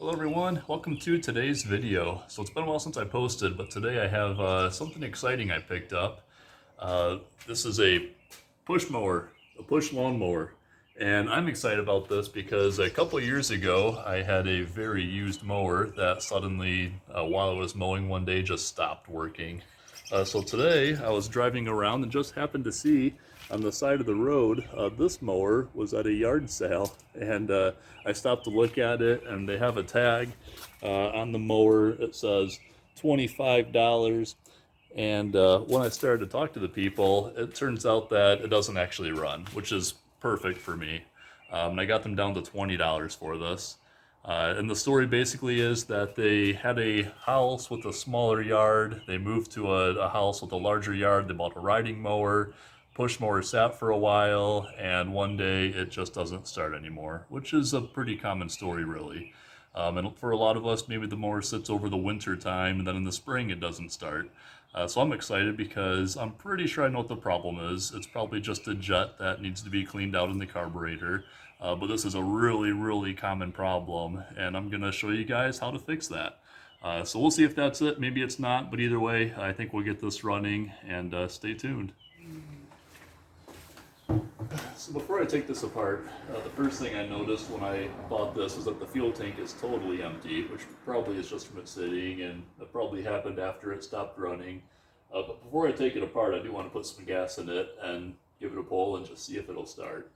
Hello everyone, welcome to today's video. So it's been a while since I posted, but today I have something exciting I picked up. This is a push mower, a push lawn mower. And I'm excited about this because a couple years ago I had a very used mower that suddenly, while I was mowing one day, just stopped working. So today I was driving around and just happened to see on the side of the road this mower was at a yard sale, and I stopped to look at it, and they have a tag on the mower. It says $25. And when I started to talk to the people, it turns out that it doesn't actually run, which is perfect for me. And I got them down to $20 for this. And the story basically is that they had a house with a smaller yard. They moved to a house with a larger yard. They bought a riding mower. Push mower sat for a while, and one day it just doesn't start anymore, which is a pretty common story, really. And for a lot of us, maybe the mower sits over the winter time, and then in the spring it doesn't start. So I'm excited because I'm pretty sure I know what the problem is. It's probably just a jet that needs to be cleaned out in the carburetor. But this is a really, really common problem, and I'm going to show you guys how to fix that. So we'll see if that's it. Maybe it's not, but either way, I think we'll get this running, and stay tuned. So before I take this apart, the first thing I noticed when I bought this is that the fuel tank is totally empty, which probably is just from it sitting, and it probably happened after it stopped running. But before I take it apart, I do want to put some gas in it and give it a pull and just see if it'll start.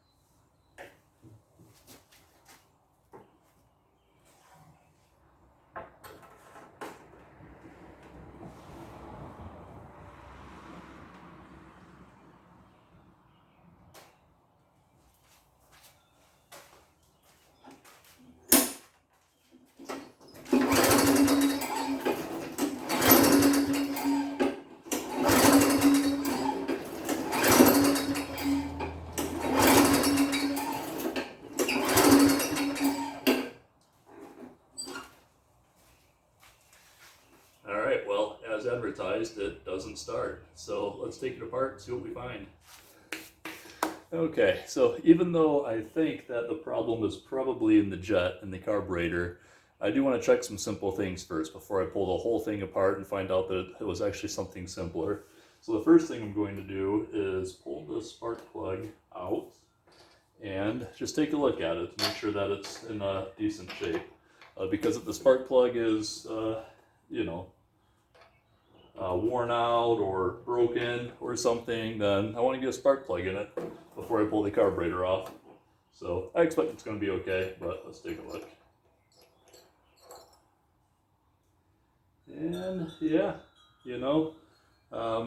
Alright, well, as advertised, it doesn't start. So let's take it apart and see what we find. Okay, so even though I think that the problem is probably in the jet and the carburetor, I do want to check some simple things first before I pull the whole thing apart and find out that it was actually something simpler. So the first thing I'm going to do is pull this spark plug out and just take a look at it to make sure that it's in a decent shape. Because if the spark plug is, worn out or broken or something, then I want to get a spark plug in it before I pull the carburetor off. So I expect it's going to be okay, but let's take a look. And yeah, it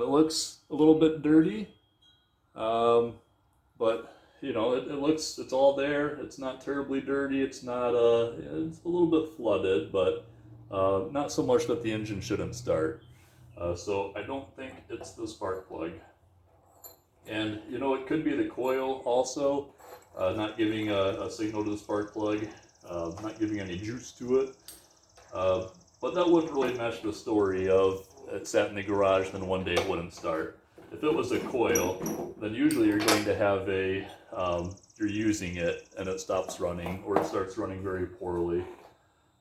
looks a little bit dirty, but it's all there. It's not terribly dirty. It's not, it's a little bit flooded, but not so much that the engine shouldn't start. So I don't think it's the spark plug. And it could be the coil also, not giving a signal to the spark plug, not giving any juice to it. But that wouldn't really match the story of it sat in the garage, then one day it wouldn't start. If it was a coil, then usually you're going to have you're using it and it stops running, or it starts running very poorly.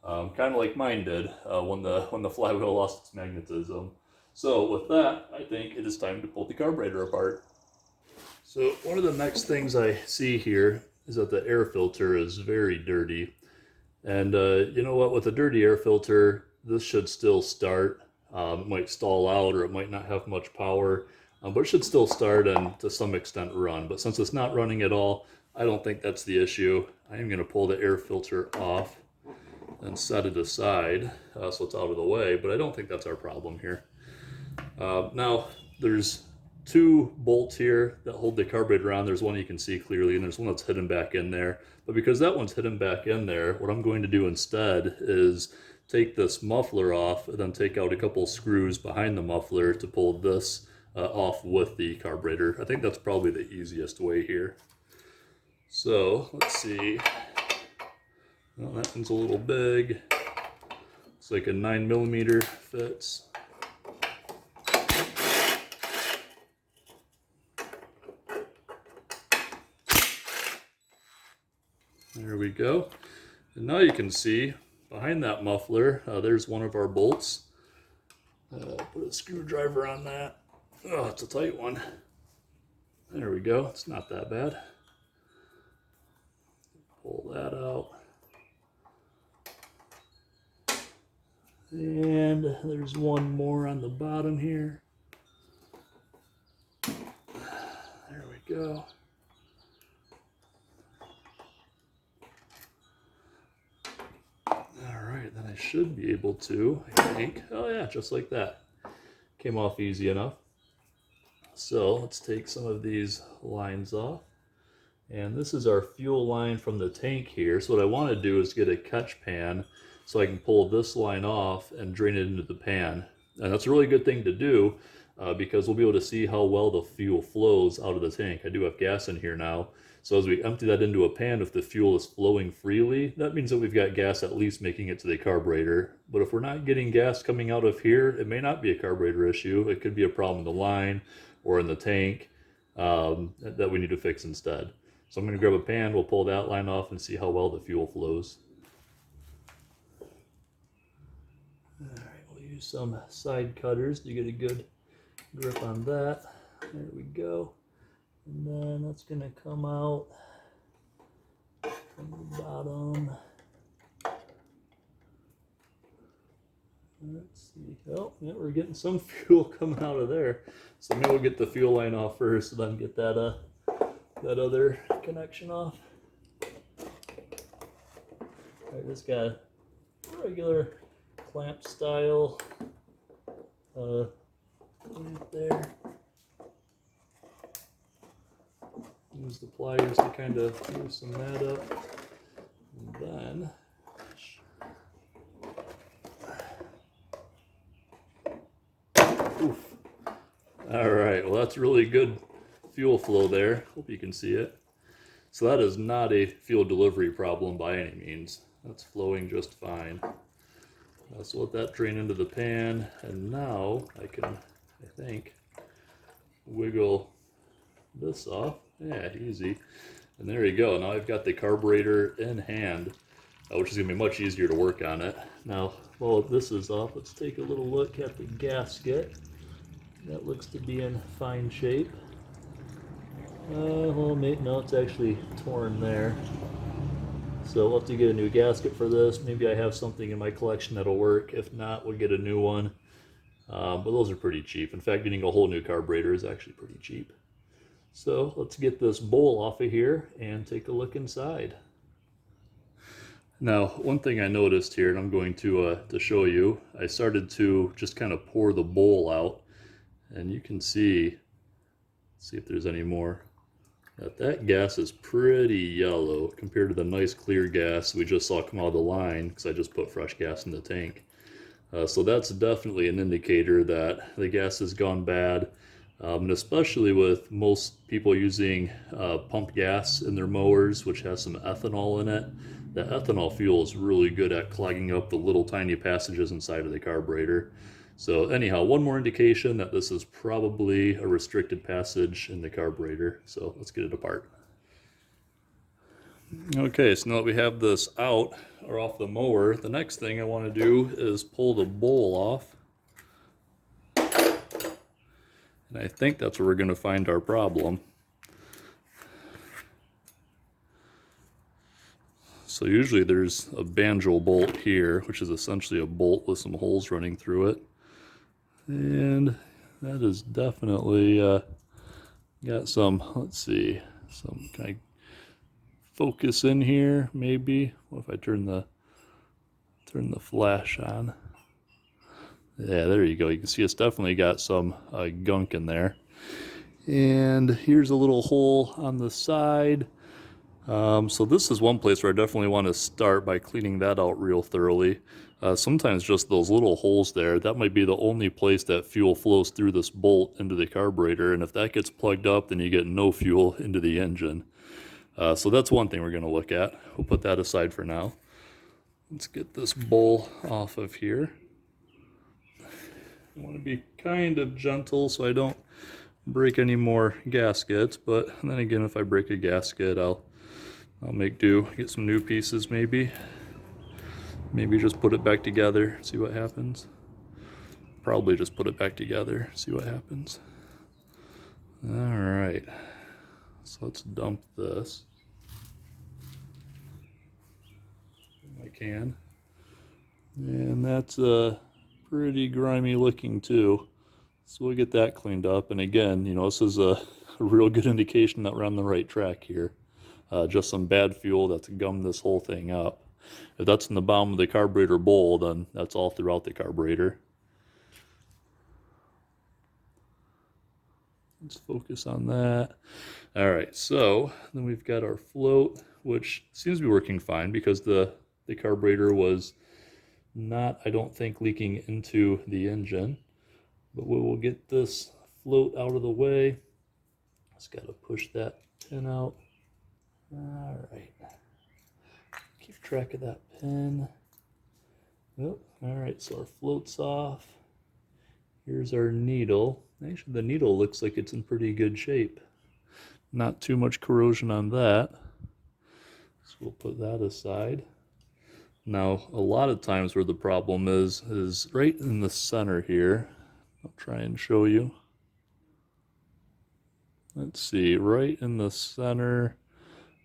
Kind of like mine did when the flywheel lost its magnetism. So with that, I think it is time to pull the carburetor apart. So one of the next things I see here is that the air filter is very dirty. And you know what, with a dirty air filter, this should still start. It might stall out, or it might not have much power, but it should still start and to some extent run. But since it's not running at all, I don't think that's the issue. I am going to pull the air filter off and set it aside so it's out of the way, but I don't think that's our problem here. Now, there's two bolts here that hold the carburetor on. There's one you can see clearly, and there's one that's hidden back in there. But because that one's hidden back in there, what I'm going to do instead is take this muffler off and then take out a couple screws behind the muffler to pull this off with the carburetor. I think that's probably the easiest way here. So let's see. Well, that one's a little big. It's like a 9mm fits. There we go. And now you can see behind that muffler, there's one of our bolts. Put a screwdriver on that. Oh, it's a tight one. There we go. It's not that bad. Pull that out. And there's one more on the bottom here. There we go. Alright, then I should be able to, I think. Oh yeah, just like that. Came off easy enough. So let's take some of these lines off. And this is our fuel line from the tank here. So what I want to do is get a catch pan so I can pull this line off and drain it into the pan. And that's a really good thing to do because we'll be able to see how well the fuel flows out of the tank. I do have gas in here now. So as we empty that into a pan, if the fuel is flowing freely, that means that we've got gas at least making it to the carburetor. But if we're not getting gas coming out of here, it may not be a carburetor issue. It could be a problem in the line or in the tank that we need to fix instead. So I'm going to grab a pan, we'll pull that line off and see how well the fuel flows. Alright, we'll use some side cutters to get a good grip on that. There we go. And then that's going to come out from the bottom. Let's see. Oh, yeah, we're getting some fuel coming out of there. So maybe we'll get the fuel line off first, and then get that that other connection off. Alright, this got a regular clamp style clamp there. Use the pliers to kind of loosen that up. And then, oof. Alright, well that's really good fuel flow there. Hope you can see it. So that is not a fuel delivery problem by any means. That's flowing just fine. So let that drain into the pan, and now I can, I think, wiggle this off. Yeah, easy. And there you go. Now I've got the carburetor in hand, which is going to be much easier to work on it. Now, while this is off, let's take a little look at the gasket. That looks to be in fine shape. Well, no, it's actually torn there. So we'll have to get a new gasket for this. Maybe I have something in my collection that'll work. If not, we'll get a new one. But those are pretty cheap. In fact, getting a whole new carburetor is actually pretty cheap. So let's get this bowl off of here and take a look inside. Now, one thing I noticed here, and I'm going to show you, I started to just kind of pour the bowl out, and you can see if there's any more. That gas is pretty yellow compared to the nice clear gas we just saw come out of the line, because I just put fresh gas in the tank. So that's definitely an indicator that the gas has gone bad. And especially with most people using pump gas in their mowers, which has some ethanol in it. The ethanol fuel is really good at clogging up the little tiny passages inside of the carburetor. So anyhow, one more indication that this is probably a restricted passage in the carburetor. So let's get it apart. Okay, so now that we have this out or off the mower, the next thing I want to do is pull the bowl off. And I think that's where we're going to find our problem. So usually there's a banjo bolt here, which is essentially a bolt with some holes running through it. And that is definitely got some, let's see, some kind of focus in here maybe. What if I turn the flash on? Yeah, there you go. You can see it's definitely got some gunk in there. And here's a little hole on the side. So this is one place where I definitely want to start by cleaning that out real thoroughly. Sometimes just those little holes there, that might be the only place that fuel flows through this bolt into the carburetor. And if that gets plugged up, then you get no fuel into the engine. So that's one thing we're going to look at. We'll put that aside for now. Let's get this bowl off of here. I want to be kind of gentle so I don't break any more gaskets, but then again, if I break a gasket, I'll make do, get some new pieces maybe. Maybe just put it back together, see what happens. Probably just put it back together, see what happens. All right, so let's dump this. If I can. And that's pretty grimy looking too. So we'll get that cleaned up. And again, you know, this is a real good indication that we're on the right track here. Just some bad fuel that's gummed this whole thing up. If that's in the bottom of the carburetor bowl, then that's all throughout the carburetor. Let's focus on that. All right, so then we've got our float, which seems to be working fine because the carburetor was not, I don't think, leaking into the engine. But we will get this float out of the way. Just got to push that pin out. All right. Keep track of that pin. Oh, all right, so our float's off. Here's our needle. Actually, the needle looks like it's in pretty good shape. Not too much corrosion on that. So we'll put that aside. Now, a lot of times where the problem is right in the center here. I'll try and show you. Let's see, right in the center.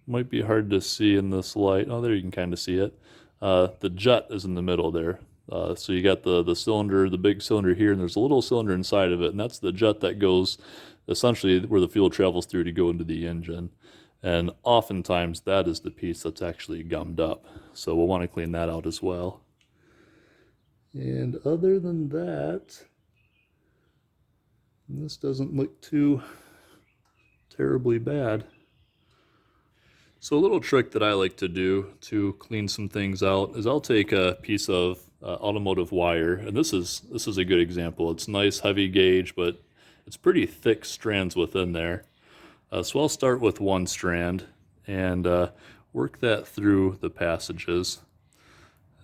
Might be hard to see in this light. Oh, there you can kind of see it. The jet is in the middle there. So you got the cylinder, the big cylinder here, and there's a little cylinder inside of it, and that's the jet that goes essentially where the fuel travels through to go into the engine. And oftentimes that is the piece that's actually gummed up. So we'll want to clean that out as well. And other than that, this doesn't look too terribly bad. So a little trick that I like to do to clean some things out is I'll take a piece of automotive wire, and this is a good example. It's nice heavy gauge, but it's pretty thick strands within there. So I'll start with one strand and work that through the passages.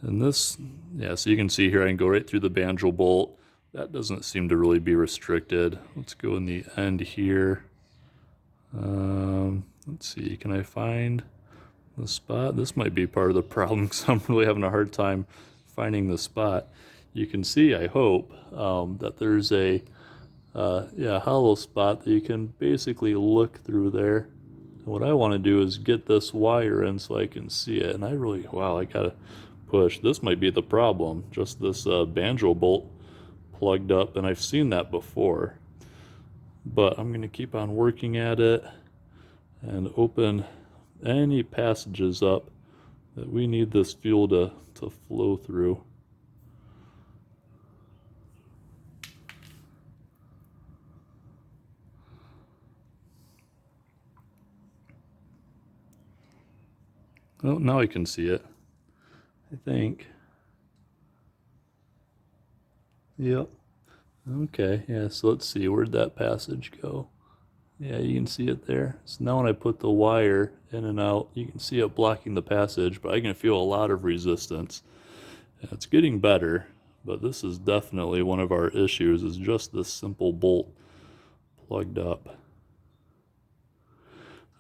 And this, yeah, so you can see here I can go right through the Banjo Bolt. That doesn't seem to really be restricted. Let's go in the end here. Let's see, can I find the spot? This might be part of the problem because I'm really having a hard time finding the spot. You can see, I hope, that there's a hollow spot that you can basically look through there. And what I want to do is get this wire in so I can see it. And I really, wow, I gotta push. This might be the problem, just this Banjo Bolt plugged up, and I've seen that before. But I'm going to keep on working at it and open any passages up that we need this fuel to flow through. Oh, now I can see it, I think. Yep. Okay, yeah, so let's see, where'd that passage go? Yeah, you can see it there. So now when I put the wire in and out, you can see it blocking the passage, but I can feel a lot of resistance. And it's getting better, but this is definitely one of our issues, is just this simple bolt plugged up.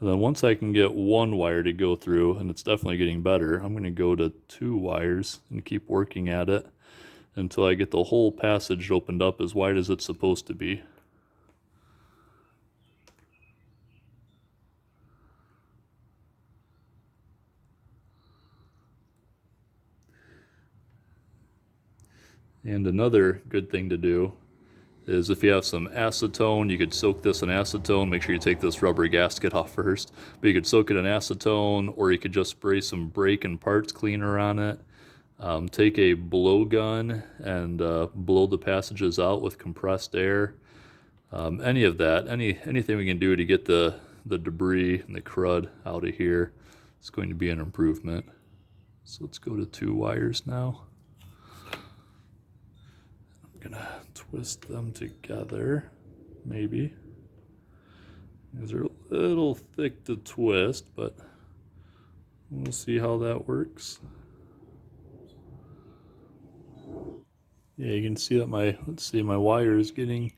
And then once I can get one wire to go through, and it's definitely getting better, I'm going to go to 2 wires and keep working at it until I get the whole passage opened up as wide as it's supposed to be. And another good thing to do is if you have some acetone, you could soak this in acetone. Make sure you take this rubber gasket off first. But you could soak it in acetone, or you could just spray some brake and parts cleaner on it. Take a blowgun and blow the passages out with compressed air. Any of that, anything we can do to get the debris and the crud out of here is going to be an improvement. So let's go to 2 wires now. I'm gonna twist them together, maybe. These are a little thick to twist, but we'll see how that works. Yeah, you can see that my wire is getting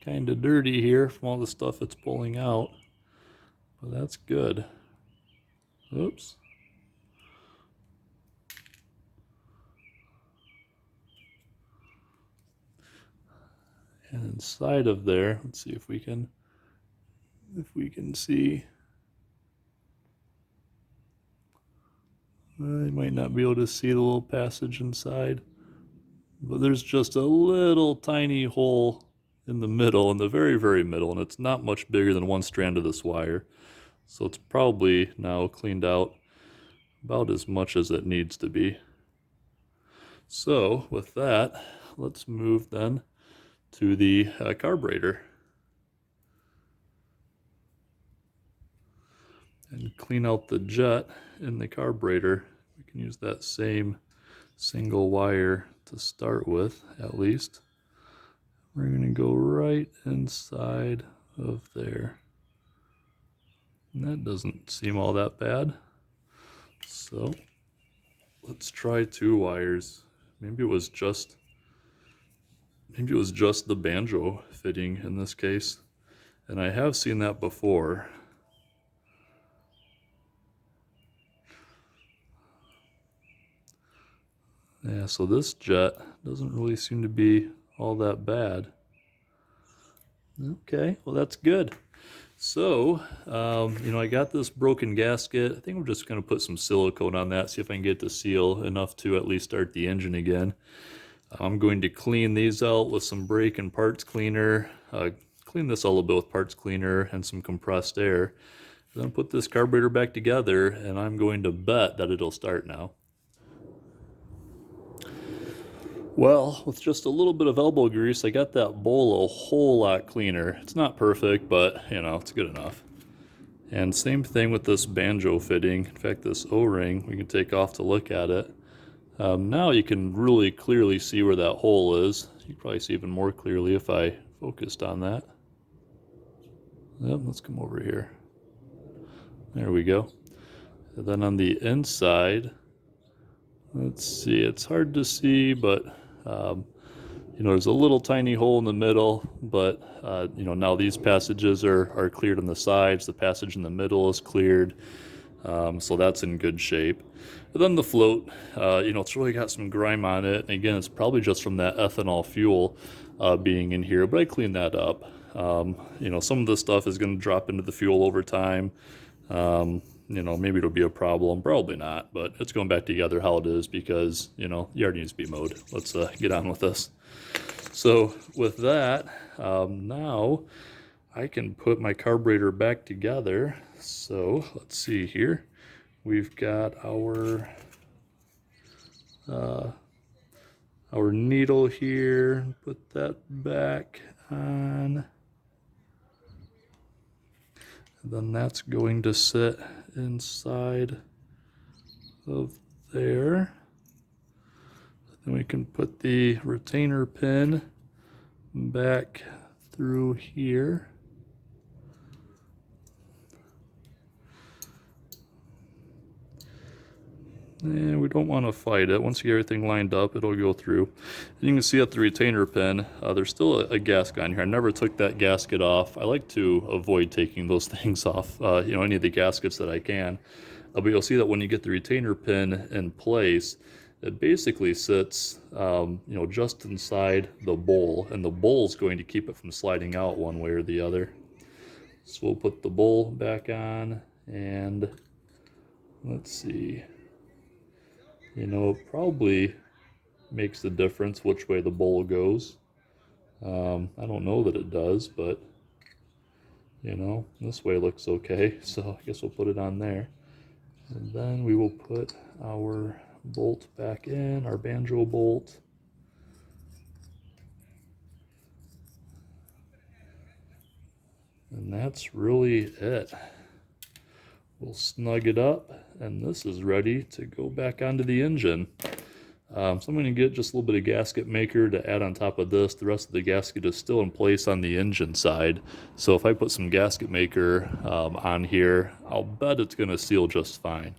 kind of dirty here from all the stuff it's pulling out, but that's good. Oops. And inside of there, let's see if we can see. You might not be able to see the little passage inside, but there's just a little tiny hole in the middle, in the very, very middle, and it's not much bigger than one strand of this wire. So it's probably now cleaned out about as much as it needs to be. So with that, let's move then to the carburetor and clean out the jet in the carburetor. We can use that same single wire to start with, at least. We're going to go right inside of there. And that doesn't seem all that bad. So let's try 2 wires. Maybe it was just the banjo fitting in this case. And I have seen that before. Yeah, so this jet doesn't really seem to be all that bad. Okay, well that's good. So, I got this broken gasket. I think I'm just going to put some silicone on that, see if I can get it to seal enough to at least start the engine again. I'm going to clean these out with some brake and parts cleaner. Clean this a little bit with parts cleaner and some compressed air. Then put this carburetor back together, and I'm going to bet that it'll start now. Well, with just a little bit of elbow grease, I got that bowl a whole lot cleaner. It's not perfect, but, it's good enough. And same thing with this banjo fitting. In fact, this O-ring, we can take off to look at it. Now you can really clearly see where that hole is. You can probably see even more clearly if I focused on that. Yep, let's come over here. There we go. And then on the inside, let's see, it's hard to see, but there's a little tiny hole in the middle, but now these passages are cleared on the sides. The passage in the middle is cleared, so that's in good shape. But then the float, it's really got some grime on it. And again, it's probably just from that ethanol fuel being in here, but I cleaned that up. Some of this stuff is going to drop into the fuel over time. Maybe it'll be a problem, probably not, but it's going back together how it is because, the yard needs to be mowed. Let's get on with this. So with that, now I can put my carburetor back together. So let's see here. We've got our needle here. Put that back on. And then that's going to sit inside of there. Then we can put the retainer pin back through here. And we don't want to fight it. Once you get everything lined up, it'll go through. And you can see at the retainer pin, there's still a gasket on here. I never took that gasket off. I like to avoid taking those things off, any of the gaskets that I can. But you'll see that when you get the retainer pin in place, it basically sits, just inside the bowl. And the bowl is going to keep it from sliding out one way or the other. So we'll put the bowl back on, and let's see. It probably makes the difference which way the bowl goes. I don't know that it does, but, this way looks okay. So I guess we'll put it on there. And then we will put our bolt back in, our banjo bolt. And that's really it. We'll snug it up, and this is ready to go back onto the engine. So I'm going to get just a little bit of gasket maker to add on top of this. The rest of the gasket is still in place on the engine side. So if I put some gasket maker on here, I'll bet it's going to seal just fine.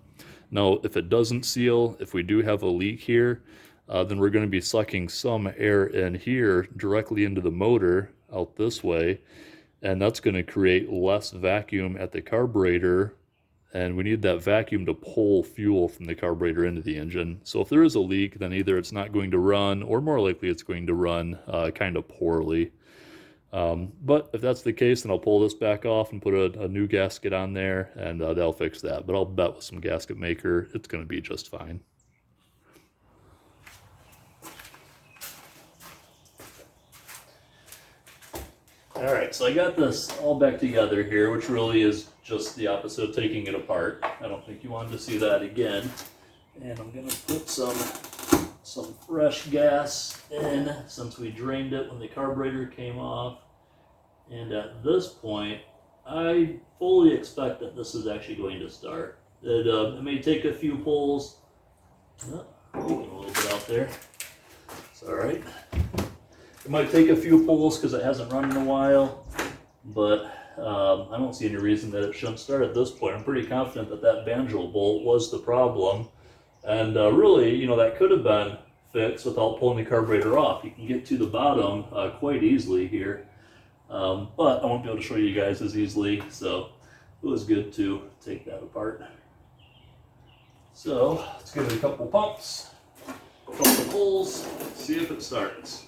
Now, if it doesn't seal, if we do have a leak here, then we're going to be sucking some air in here directly into the motor out this way. And that's going to create less vacuum at the carburetor and we need that vacuum to pull fuel from the carburetor into the engine. So if there is a leak, then either it's not going to run, or more likely it's going to run kind of poorly. But if that's the case, then I'll pull this back off and put a new gasket on there, and that'll fix that. But I'll bet with some gasket maker, it's going to be just fine. Alright, so I got this all back together here, which really is just the opposite of taking it apart. I don't think you wanted to see that again. And I'm going to put some fresh gas in, since we drained it when the carburetor came off. And at this point, I fully expect that this is actually going to start. It may take a few pulls. Oh, a little bit out there. It's alright. It might take a few pulls because it hasn't run in a while, but I don't see any reason that it shouldn't start at this point. I'm pretty confident that that Banjo Bolt was the problem, and really, you know, that could have been fixed without pulling the carburetor off. You can get to the bottom quite easily here, but I won't be able to show you guys as easily, so it was good to take that apart. So let's give it a couple pumps, a couple pulls, see if it starts.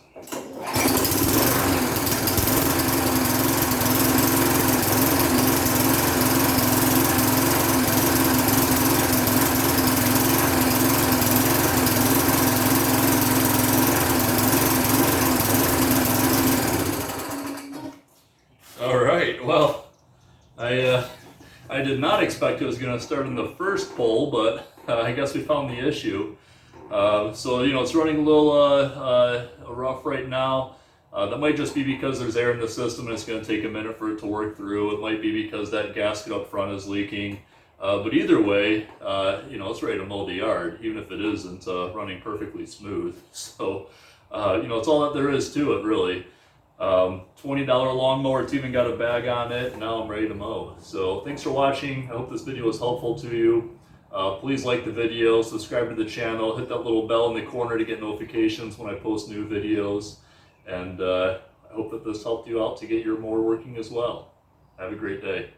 All right, well, I did not expect it was going to start in the first pull, but I guess we found the issue. So, you know, it's running a little rough right now. That might just be because there's air in the system and it's going to take a minute for it to work through. It might be because that gasket up front is leaking. But either way, you know, it's ready to mow the yard, even if it isn't running perfectly smooth. So, you know, it's all that there is to it, really. $20 lawnmower, it's even got a bag on it, and now I'm ready to mow. So thanks for watching. I hope this video was helpful to you. Please like the video, subscribe to the channel, hit that little bell in the corner to get notifications when I post new videos. And I hope that this helped you out to get your mower working as well. Have a great day.